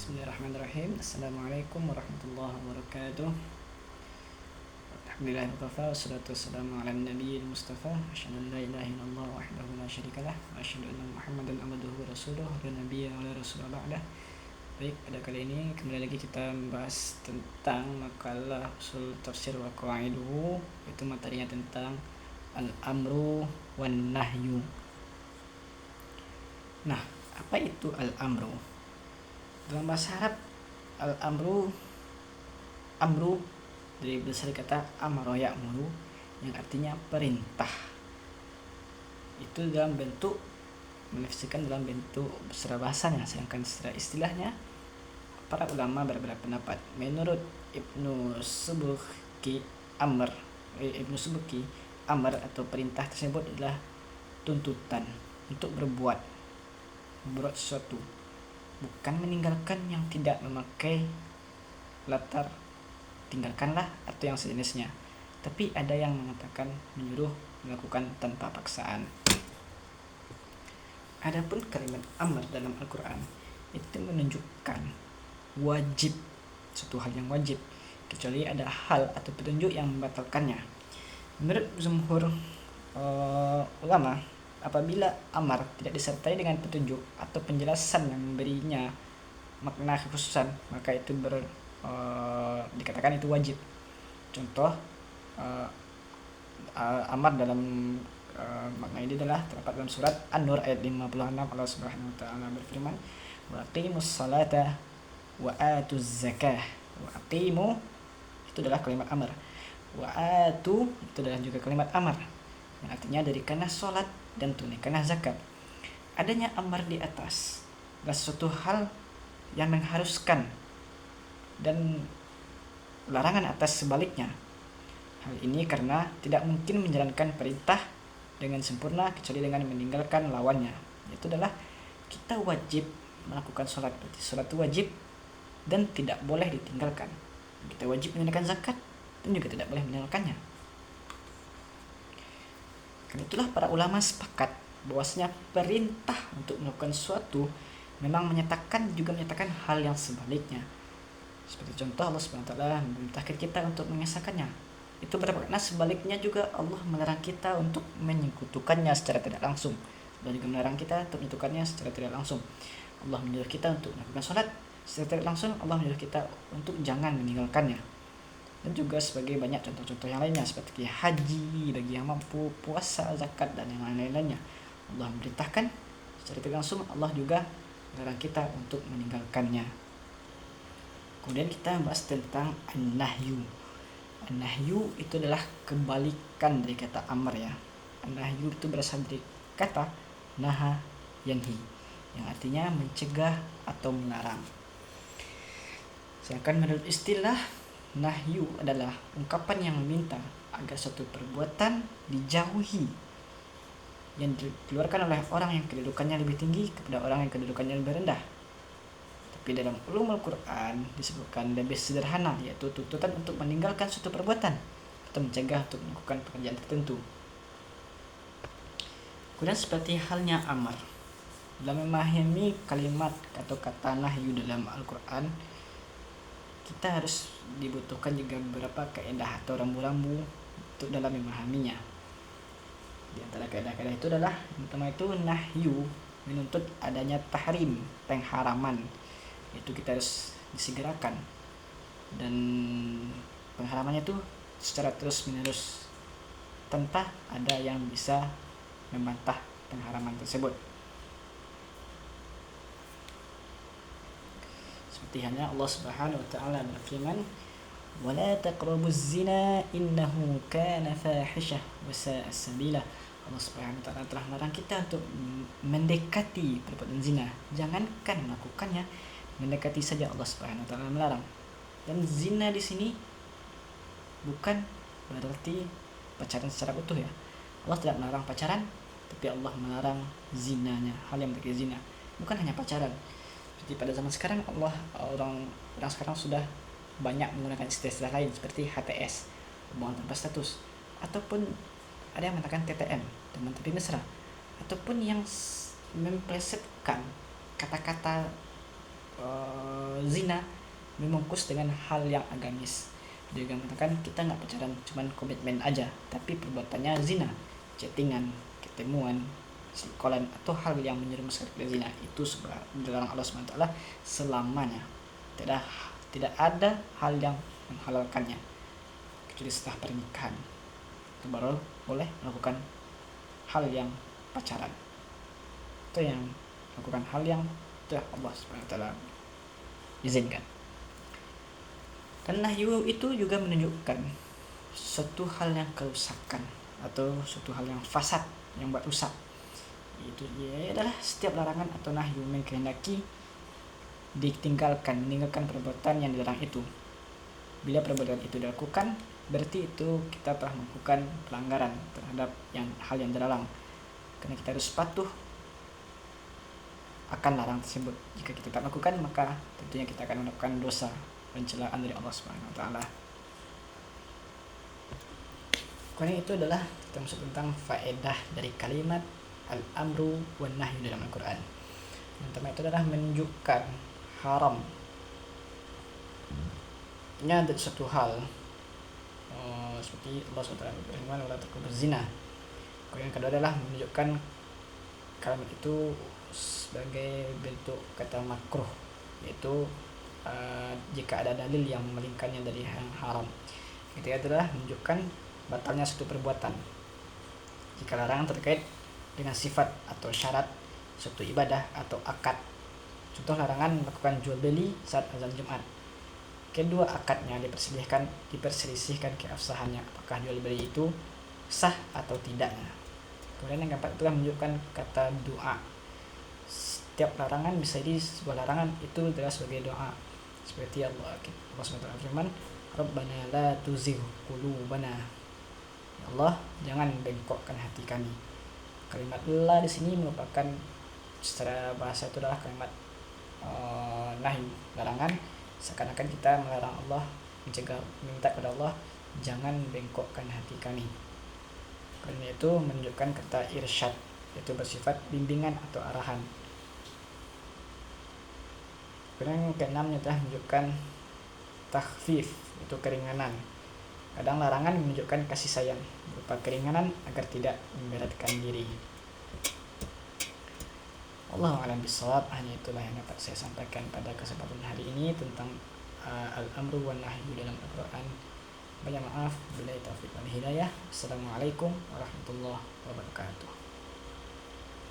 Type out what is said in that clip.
Bismillahirrahmanirrahim. Assalamualaikum warahmatullahi wabarakatuh. Alhamdulillah wa wassalatu wassalamu ala nabiyil mustafa asyhadu an la ilaha illallah wahdahu la syarikalah wa asyhadu anna muhammadan abduhu wa rasuluh la nabiyya wa la rasula ba'dah. Baik, pada kali ini kembali lagi kita membahas tentang makalah usul tafsir wa qawaiduhu, itu materinya tentang al-amru wan nahyu. Nah, apa itu al-amru? Dalam bahasa Arab, al-amru dari besar kata amaro ya'muru, yang artinya perintah. Itu dalam bentuk menafsirkan dalam bentuk secara bahasanya, sedangkan secara istilahnya para ulama berbeda pendapat. Menurut Ibnu Subki, amr atau perintah tersebut adalah tuntutan untuk berbuat sesuatu, bukan meninggalkan yang tidak memakai latar tinggalkanlah atau yang sejenisnya, tapi ada yang mengatakan menyuruh melakukan tanpa paksaan. Adapun kalimat amr dalam Al-Quran itu menunjukkan wajib, suatu hal yang wajib, kecuali ada hal atau petunjuk yang membatalkannya. Menurut jumhur ulama, apabila amar tidak disertai dengan petunjuk atau penjelasan yang memberinya makna kekhususan, maka itu dikatakan itu wajib. Contoh amar dalam makna ini adalah terdapat dalam surat An-Nur ayat 56. Allah Subhanahu wa taala berfirman, wa aqimus salata wa atuz zakah. Wa aqimu itu adalah kalimat amar, wa atu itu adalah juga kalimat amar, yang artinya dirikanlah salat dan tunaikanlah zakat. Adanya amar di atas adalah suatu hal yang mengharuskan, dan larangan atas sebaliknya. Hal ini karena tidak mungkin menjalankan perintah dengan sempurna kecuali dengan meninggalkan lawannya. Itu adalah kita wajib melakukan sholat, berarti sholat itu wajib dan tidak boleh ditinggalkan. Kita wajib menunaikan zakat dan juga tidak boleh meninggalkannya. Karena itulah para ulama sepakat bahwasanya perintah untuk melakukan sesuatu memang menyatakan hal yang sebaliknya. Seperti contoh Allah SWT memerintahkan kita untuk mengesahkannya. Itu bermakna sebaliknya juga Allah melarang kita untuk menyekutukannya secara tidak langsung, dan juga melarang kita untuk menyekutukannya secara tidak langsung. Allah menyuruh kita untuk melakukan sholat secara tidak langsung, Allah menyuruh kita untuk jangan meninggalkannya. Dan juga sebagai banyak contoh-contoh yang lainnya seperti haji bagi yang mampu, puasa, zakat, dan yang lain-lainnya. Allah memerintahkan secara tidak langsung, Allah juga melarang kita untuk meninggalkannya. Kemudian kita bahas tentang an-nahyu. An-nahyu itu adalah kebalikan dari kata amr ya. An-nahyu itu berasal dari kata naha yanhi, yang artinya mencegah atau melarang. Sedangkan menurut istilah, nahyu adalah ungkapan yang meminta agar suatu perbuatan dijauhi, yang dikeluarkan oleh orang yang kedudukannya lebih tinggi kepada orang yang kedudukannya lebih rendah. Tapi dalam ulumul Quran disebutkan lebih sederhana, yaitu tuntutan untuk meninggalkan suatu perbuatan atau mencegah untuk melakukan pekerjaan tertentu. Kemudian seperti halnya amar, dalam memahami kalimat atau kata nahyu dalam Al-Quran, kita harus dibutuhkan juga beberapa kaidah atau rambu-rambu untuk dalam memahaminya. Di antara kaidah-kaidah itu adalah yang pertama itu nahyu menuntut adanya tahrim, pengharaman. Itu kita harus disegerakan, dan pengharamannya itu secara terus menerus tanpa ada yang bisa membantah pengharaman tersebut. Seperti halnya Allah Subhanahu wa taala berfirman, "Wala taqrabuz zina innahu kana fahishah wa sa'a sabila." Allah Subhanahu wa taala telah melarang kita untuk mendekati perbuatan zina. Jangankan melakukannya, mendekati saja Allah Subhanahu wa taala melarang. Dan zina di sini bukan berarti pacaran secara utuh ya. Allah tidak melarang pacaran, tapi Allah melarang zinanya, hal yang berkaitan zina. Bukan hanya pacaran. Jadi pada zaman sekarang orang sekarang sudah banyak menggunakan istilah lain seperti HTS, hubungan tanpa status, ataupun ada yang mengatakan TTM, teman tapi mesra, ataupun yang memplesetkan kata-kata zina membungkus dengan hal yang agamis. Dia juga mengatakan kita nggak pacaran cuman komitmen aja, tapi perbuatannya zina, chattingan, ketemuan, selingkuhan atau hal yang menjerumuskan ke zina, itu dilarang Allah SWT selamanya. Tidak ada hal yang menghalalkannya kecuali setelah pernikahan, itu baru boleh melakukan hal yang pacaran, itu yang melakukan hal yang sudah Allah SWT izinkan. Dan nahyu itu juga menunjukkan suatu hal yang kerusakan atau suatu hal yang fasad, yang buat rusak. Itu adalah setiap larangan atau nahyu mengkehendaki meninggalkan perbuatan yang dilarang itu. Bila perbuatan itu dilakukan, berarti itu kita telah melakukan pelanggaran terhadap hal yang dilarang, karena kita harus patuh akan larang tersebut. Jika kita tak lakukan, maka tentunya kita akan melakukan dosa, pencelaan dari Allah Subhanahu wa taala. Kemudian itu adalah kita masuk tentang faedah dari kalimat al-amru wan nahyu dalam Al-Qur'an. Yang pertama itu adalah menunjukkan haram nya dari suatu hal, seperti Allah SWT berfirman wala taqrabuz zina. Kemudian yang kedua adalah menunjukkan kalimat itu sebagai bentuk kata makruh, yaitu jika ada dalil yang memalingkannya dari yang haram. Ketiga adalah menunjukkan batalnya suatu perbuatan jika larangan terkait dengan sifat atau syarat suatu ibadah atau akad. Contoh larangan melakukan jual beli saat azan Jumat. Kedua, akadnya diperselisihkan keabsahannya, apakah jual beli itu sah atau tidaknya. Kemudian yang keempat itulah menunjukkan kata doa. Setiap larangan bisa jadi sebuah larangan itu adalah sebagai doa, seperti Allah SWT firman, Rabbana la tuzigh qulubana, ya Allah jangan bengkokkan hati kami. Kalimat la di sini merupakan secara bahasa itu adalah kalimat nahi, larangan, seakan-akan kita melarang Allah, minta kepada Allah jangan bengkokkan hati kami. Karena itu menunjukkan kata irsyad, yaitu bersifat bimbingan atau arahan. Kemudian keenamnya telah menunjukkan takhfif, itu keringanan. Kadang larangan menunjukkan kasih sayang berupa keringanan agar tidak memberatkan diri. Allahu a'lam bishawab. Hanya itulah yang dapat saya sampaikan pada kesempatan hari ini tentang al-amru wan nahyu dalam Al-Qur'an. Banyak maaf, billahi taufiq wal hidayah. Assalamualaikum warahmatullahi wabarakatuh.